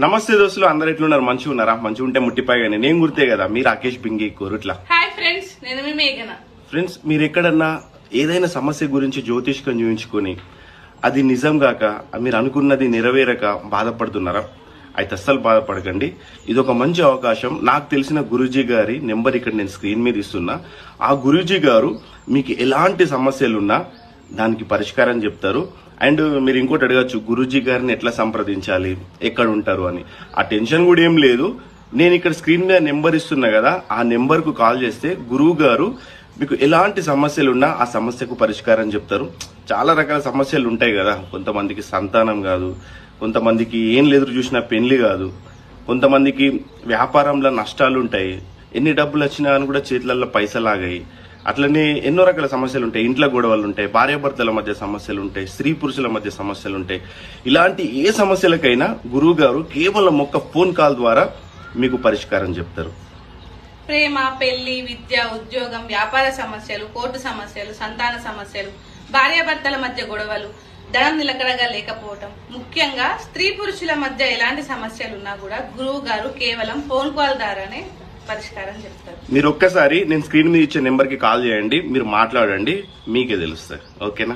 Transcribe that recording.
నమస్తే దోస్తులు, అందరు ఎట్లున్నారు? మంచిగా ఉన్నారా? మంచిగా ఉంటే ముట్టిపాయగానే నేను గుర్తే కదా మీ రాకేష్ బింగి కోరుట్లా. హాయ్ ఫ్రెండ్స్, నేను మీ మేఘన. ఫ్రెండ్స్, మీరు ఎక్కడన్నా ఏదైనా సమస్య గురించి జ్యోతిష్కం చూపించుకొని అది నిజం గాక మీరు అనుకున్నది నెరవేరక బాధపడుతున్నారా? అయితే అస్సలు బాధపడకండి. ఇది ఒక మంచి అవకాశం. నాకు తెలిసిన గురూజీ గారి నెంబర్ ఇక్కడ నేను స్క్రీన్ మీద ఇస్తున్నా. ఆ గురూజీ గారు మీకు ఎలాంటి సమస్యలున్నా దానికి పరిష్కారం చెప్తారు. అండ్ మీరు ఇంకోటి అడగచ్చు, గురూజీ గారిని ఎట్లా సంప్రదించాలి, ఎక్కడ ఉంటారు అని. ఆ టెన్షన్ కూడా ఏం లేదు. నేను ఇక్కడ స్క్రీన్ మీద నెంబర్ ఇస్తున్నా కదా, ఆ నెంబర్ కు కాల్ చేస్తే గురువు గారు మీకు ఎలాంటి సమస్యలున్నా ఆ సమస్యకు పరిష్కారం చెప్తారు. చాలా రకాల సమస్యలు ఉంటాయి కదా. కొంతమందికి సంతానం కాదు, కొంతమందికి ఏం లేదు చూసినా పెళ్లి కాదు, కొంతమందికి వ్యాపారంలో నష్టాలు ఉంటాయి, ఎన్ని డబ్బులు వచ్చినా అని కూడా చేతులలో పైసలు ఆగాయి. అట్లనే ఎన్నో రకాల సమస్యలు ఉంటాయి. ఇంట్లో గొడవలు ఉంటాయి, భార్యాభర్తల మధ్య సమస్యలు ఉంటాయి, స్త్రీ పురుషుల మధ్య సమస్యలు ఉంటాయి. ఇలాంటి ఏ సమస్యలకైనా గురువు గారు కేవలం ఒక్క ఫోన్ కాల్ ద్వారా మీకు పరిష్కారం చెప్తారు. ప్రేమ, పెళ్లి, విద్య, ఉద్యోగం, వ్యాపార సమస్యలు, కోర్టు సమస్యలు, సంతాన సమస్యలు, భార్యాభర్తల మధ్య గొడవలు, ధనం నిలకడగా లేకపోవటం, ముఖ్యంగా స్త్రీ పురుషుల మధ్య ఎలాంటి సమస్యలు ఉన్నా కూడా గురువు గారు కేవలం ఫోన్ కాల్ ద్వారానే పరిష్కారం చెప్తారు. మీరు ఒక్కసారి నేను స్క్రీన్ మీద ఇచ్చే నెంబర్ కి కాల్ చేయండి, మీరు మాట్లాడండి, మీకే తెలుస్తుంది. ఓకేనా?